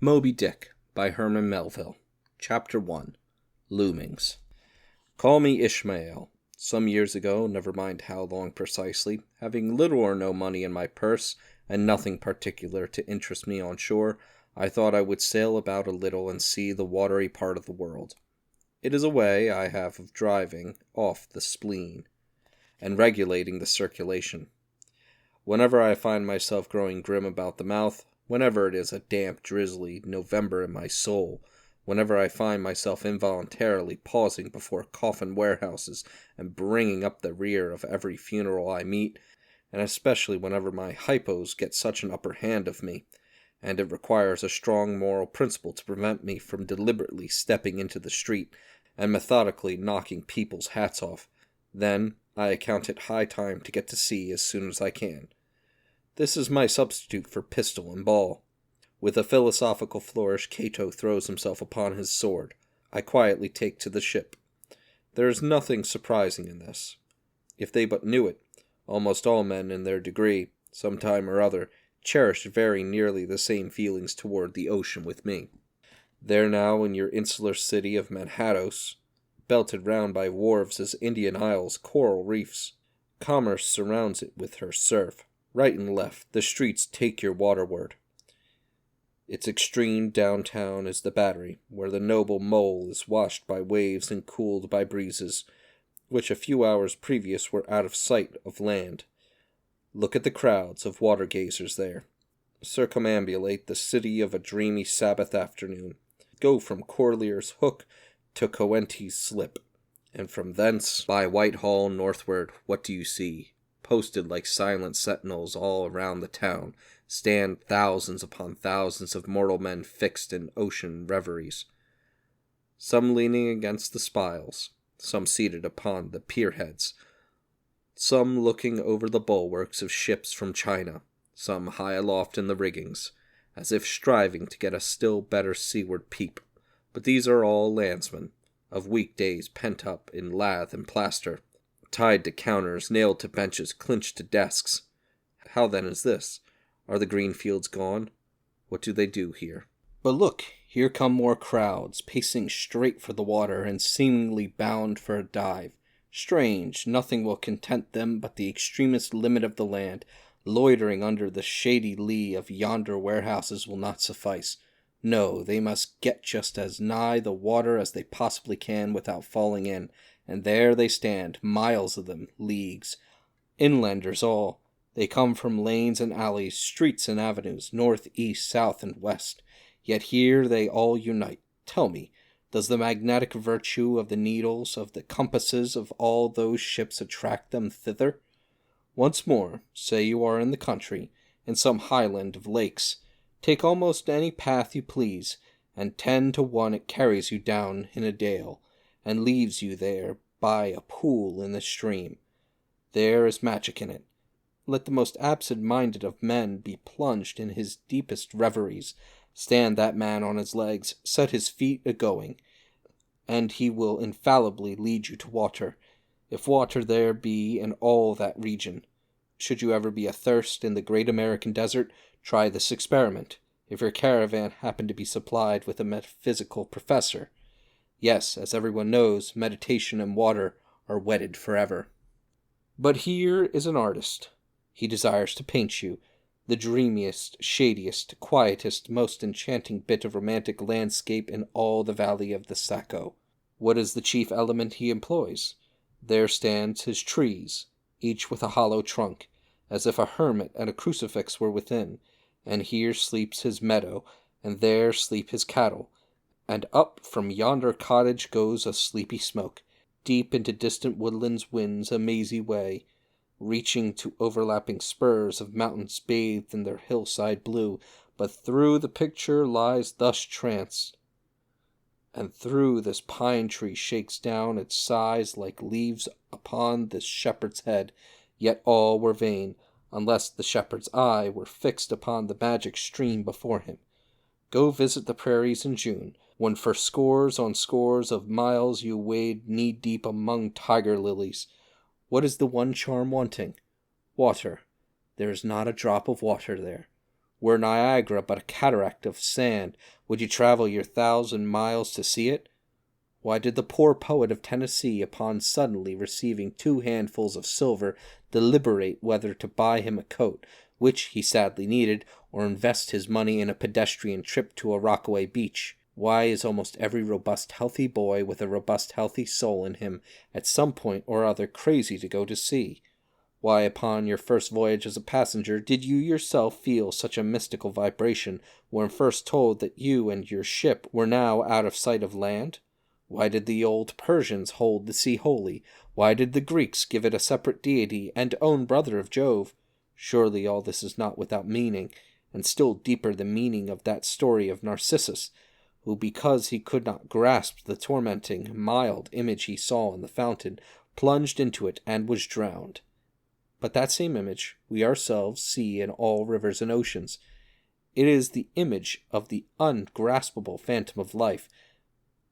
Moby-Dick by Herman Melville. Chapter 1. Loomings. Call me Ishmael. Some years ago, never mind how long precisely, having little or no money in my purse, and nothing particular to interest me on shore, I thought I would sail about a little and see the watery part of the world. It is a way I have of driving off the spleen, and regulating the circulation. Whenever I find myself growing grim about the mouth, whenever it is a damp, drizzly November in my soul, whenever I find myself involuntarily pausing before coffin warehouses and bringing up the rear of every funeral I meet, and especially whenever my hypos get such an upper hand of me, and it requires a strong moral principle to prevent me from deliberately stepping into the street and methodically knocking people's hats off, then I account it high time to get to sea as soon as I can. This is my substitute for pistol and ball. With a philosophical flourish, Cato throws himself upon his sword. I quietly take to the ship. There is nothing surprising in this. If they but knew it, almost all men in their degree, some time or other, cherished very nearly the same feelings toward the ocean with me. There now in your insular city of Manhattan, belted round by wharves as Indian Isles, coral reefs, commerce surrounds it with her surf. Right and left, the streets take your waterward. Its extreme downtown is the Battery, where the noble mole is washed by waves and cooled by breezes, which a few hours previous were out of sight of land. Look at the crowds of water-gazers there. Circumambulate the city of a dreamy Sabbath afternoon. Go from Corlear's Hook to Coenties Slip, and from thence by Whitehall northward, what do you see? Posted like silent sentinels all around the town, stand thousands upon thousands of mortal men fixed in ocean reveries. Some leaning against the spiles, some seated upon the pierheads, some looking over the bulwarks of ships from China, some high aloft in the riggings, as if striving to get a still better seaward peep. But these are all landsmen, of weekdays pent up in lath and plaster, tied to counters, nailed to benches, clinched to desks. How then is this? Are the green fields gone? What do they do here? But look, here come more crowds, pacing straight for the water, and seemingly bound for a dive. Strange, nothing will content them but the extremest limit of the land. Loitering under the shady lee of yonder warehouses will not suffice. No, they must get just as nigh the water as they possibly can without falling in, and there they stand, miles of them, leagues. Inlanders all. They come from lanes and alleys, streets and avenues, north, east, south, and west. Yet here they all unite. Tell me, does the magnetic virtue of the needles, of the compasses of all those ships attract them thither? Once more, say you are in the country, in some highland of lakes. Take almost any path you please, and 10 to 1 it carries you down in a dale, and leaves you there by a pool in the stream. There is magic in it. Let the most absent-minded of men be plunged in his deepest reveries. Stand that man on his legs, set his feet a-going, and he will infallibly lead you to water, if water there be in all that region. Should you ever be athirst in the great American desert, try this experiment, if your caravan happen to be supplied with a metaphysical professor. Yes, as everyone knows, meditation and water are wedded forever. But here is an artist. He desires to paint you the dreamiest, shadiest, quietest, most enchanting bit of romantic landscape in all the valley of the Saco. What is the chief element he employs? There stands his trees, each with a hollow trunk, as if a hermit and a crucifix were within, and here sleeps his meadow, and there sleep his cattle, and up from yonder cottage goes a sleepy smoke. Deep into distant woodlands winds a mazy way, reaching to overlapping spurs of mountains bathed in their hillside blue, but through the picture lies thus tranced, and through this pine tree shakes down its sighs like leaves upon this shepherd's head, yet all were vain, unless the shepherd's eye were fixed upon the magic stream before him. Go visit the prairies in June, when for scores on scores of miles you wade knee-deep among tiger lilies. What is the one charm wanting? Water. There is not a drop of water there. Were Niagara but a cataract of sand, would you travel your 1,000 miles to see it? Why did the poor poet of Tennessee, upon suddenly receiving 2 handfuls of silver, deliberate whether to buy him a coat, which he sadly needed, or invest his money in a pedestrian trip to a Rockaway beach? Why is almost every robust, healthy boy with a robust, healthy soul in him at some point or other crazy to go to sea? Why, upon your first voyage as a passenger, did you yourself feel such a mystical vibration when first told that you and your ship were now out of sight of land? Why did the old Persians hold the sea holy? Why did the Greeks give it a separate deity and own brother of Jove? Surely all this is not without meaning, and still deeper the meaning of that story of Narcissus, who, because he could not grasp the tormenting, mild image he saw in the fountain, plunged into it and was drowned. But that same image we ourselves see in all rivers and oceans. It is the image of the ungraspable phantom of life,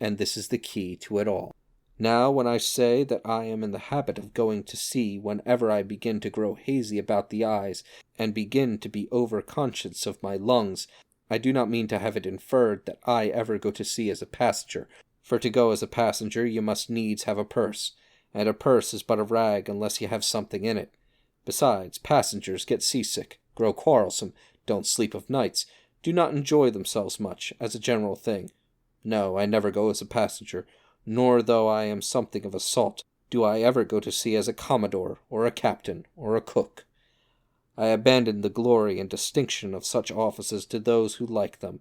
and this is the key to it all. Now, when I say that I am in the habit of going to sea whenever I begin to grow hazy about the eyes and begin to be over-conscious of my lungs, I do not mean to have it inferred that I ever go to sea as a passenger, for to go as a passenger you must needs have a purse, and a purse is but a rag unless you have something in it. Besides, passengers get seasick, grow quarrelsome, don't sleep of nights, do not enjoy themselves much, as a general thing. No, I never go as a passenger, nor though I am something of a salt, do I ever go to sea as a commodore, or a captain, or a cook. I abandon the glory and distinction of such offices to those who like them.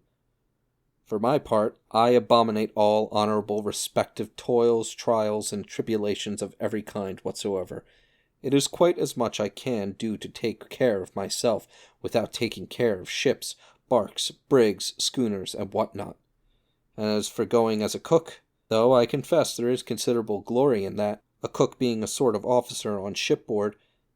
For my part, I abominate all honorable respective toils, trials, and tribulations of every kind whatsoever. It is quite as much I can do to take care of myself without taking care of ships, barks, brigs, schooners, and what not. And as for going as a cook, though I confess there is considerable glory in that, a cook being a sort of officer on shipboard,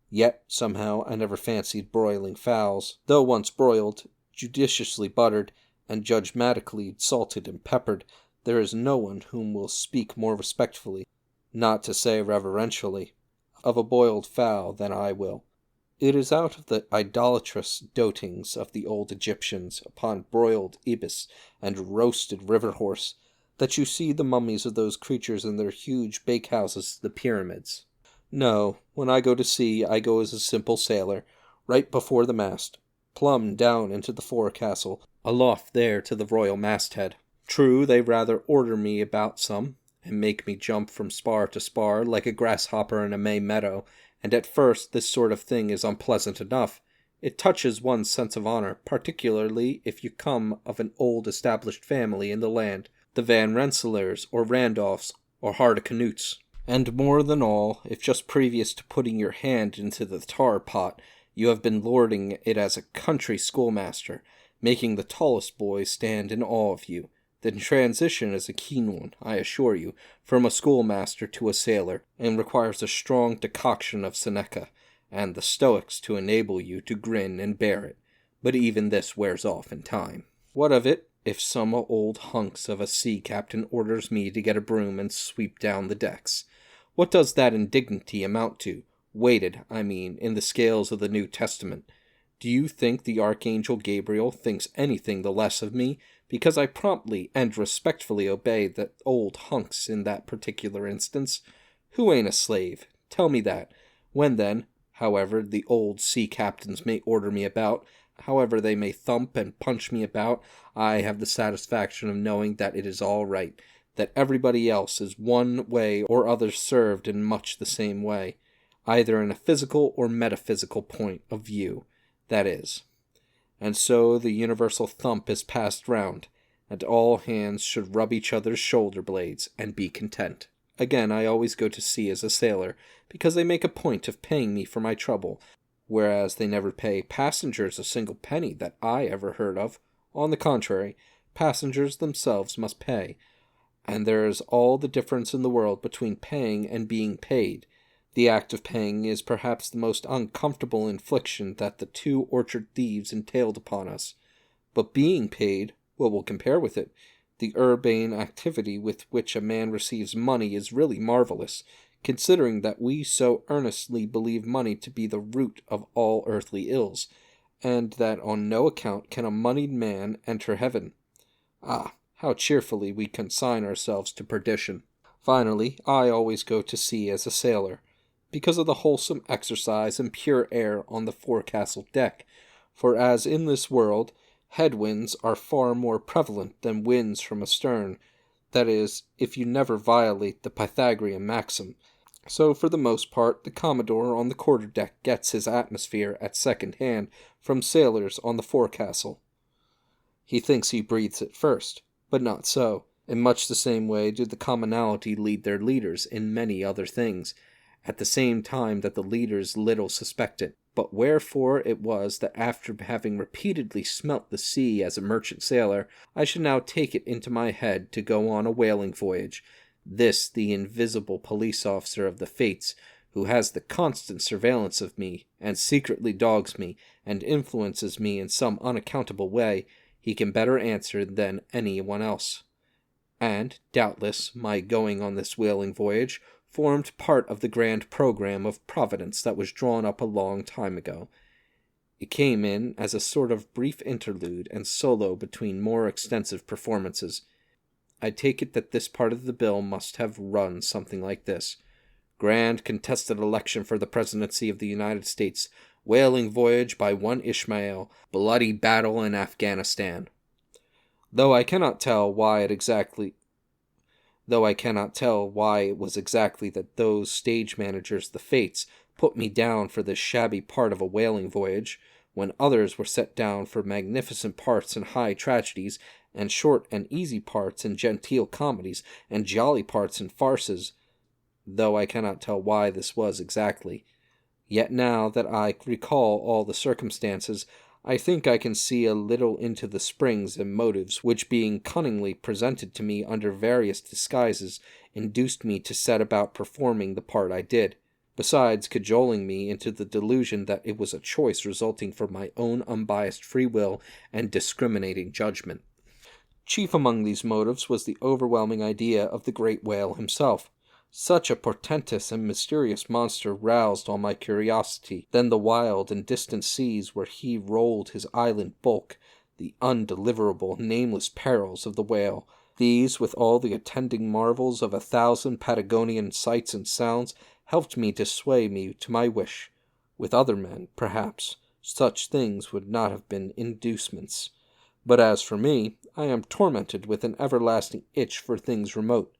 yet somehow I never fancied broiling fowls, though once broiled, judiciously buttered, and judgmatically salted and peppered, there is no one whom will speak more respectfully, not to say reverentially, of a boiled fowl than I will. It is out of the idolatrous dotings of the old Egyptians upon broiled ibis and roasted river horse that you see the mummies of those creatures in their huge bakehouses, the pyramids. No, when I go to sea, I go as a simple sailor, right before the mast, plumb down into the forecastle, aloft there to the royal masthead. True, they rather order me about some, and make me jump from spar to spar like a grasshopper in a May meadow, and at first this sort of thing is unpleasant enough. It touches one's sense of honor, particularly if you come of an old established family in the land, the Van Rensselaers, or Randolphs, or Hardicanutes. And more than all, if just previous to putting your hand into the tar pot, you have been lording it as a country schoolmaster, making the tallest boys stand in awe of you, the transition is a keen one, I assure you, from a schoolmaster to a sailor, and requires a strong decoction of Seneca and the Stoics to enable you to grin and bear it. But even this wears off in time. What of it if some old hunks of a sea captain orders me to get a broom and sweep down the decks? What does that indignity amount to, weighted, I mean, in the scales of the New Testament? Do you think the Archangel Gabriel thinks anything the less of me because I promptly and respectfully obey the old hunks in that particular instance? Who ain't a slave? Tell me that. When then, however the old sea captains may order me about, however they may thump and punch me about, I have the satisfaction of knowing that it is all right, that everybody else is one way or other served in much the same way, either in a physical or metaphysical point of view, that is. And so the universal thump is passed round, and all hands should rub each other's shoulder blades and be content. Again, I always go to sea as a sailor, because they make a point of paying me for my trouble, whereas they never pay passengers a single penny that I ever heard of. On the contrary, passengers themselves must pay, and there is all the difference in the world between paying and being paid. The act of paying is perhaps the most uncomfortable infliction that the 2 orchard thieves entailed upon us. But being paid, what will compare with it? The urbane activity with which a man receives money is really marvelous, considering that we so earnestly believe money to be the root of all earthly ills, and that on no account can a moneyed man enter heaven. Ah, how cheerfully we consign ourselves to perdition. Finally, I always go to sea as a sailor, because of the wholesome exercise and pure air on the forecastle deck, for as in this world, headwinds are far more prevalent than winds from astern, that is, if you never violate the Pythagorean maxim, so for the most part the Commodore on the quarter-deck gets his atmosphere at second hand from sailors on the forecastle. He thinks he breathes it first, but not so. In much the same way do the commonalty lead their leaders in many other things, at the same time that the leaders little suspect it. But wherefore it was that after having repeatedly smelt the sea as a merchant sailor, I should now take it into my head to go on a whaling voyage, this the invisible police officer of the fates, who has the constant surveillance of me, and secretly dogs me, and influences me in some unaccountable way, he can better answer than any one else. And, doubtless, my going on this whaling voyage formed part of the grand program of Providence that was drawn up a long time ago. It came in as a sort of brief interlude and solo between more extensive performances. I take it that this part of the bill must have run something like this: Grand contested election for the presidency of the United States, whaling voyage by one Ishmael, bloody battle in Afghanistan. Though I cannot tell why it was exactly that those stage managers, the fates, put me down for this shabby part of a whaling voyage, when others were set down for magnificent parts in high tragedies, and short and easy parts in genteel comedies, and jolly parts in farces. Though I cannot tell why this was exactly. Yet now that I recall all the circumstances, I think I can see a little into the springs and motives which, being cunningly presented to me under various disguises, induced me to set about performing the part I did, besides cajoling me into the delusion that it was a choice resulting from my own unbiased free will and discriminating judgment. Chief among these motives was the overwhelming idea of the great whale himself. Such a portentous and mysterious monster roused all my curiosity. Then the wild and distant seas where he rolled his island bulk, the undeliverable, nameless perils of the whale, these, with all the attending marvels of 1,000 Patagonian sights and sounds, helped me to sway me to my wish. With other men, perhaps, such things would not have been inducements. But as for me, I am tormented with an everlasting itch for things remote.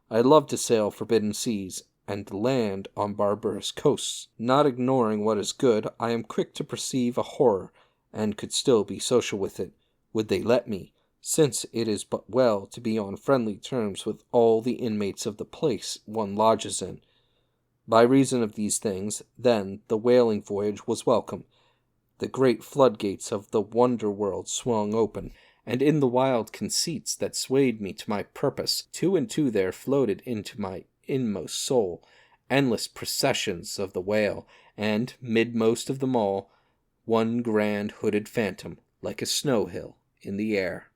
I love to sail forbidden seas, and land on barbarous coasts. Not ignoring what is good, I am quick to perceive a horror, and could still be social with it, would they let me, since it is but well to be on friendly terms with all the inmates of the place one lodges in. By reason of these things, then, the whaling voyage was welcome. The great floodgates of the wonder world swung open, and in the wild conceits that swayed me to my purpose, two and two there floated into my inmost soul, endless processions of the whale, and, midmost of them all, one grand hooded phantom, like a snow hill in the air.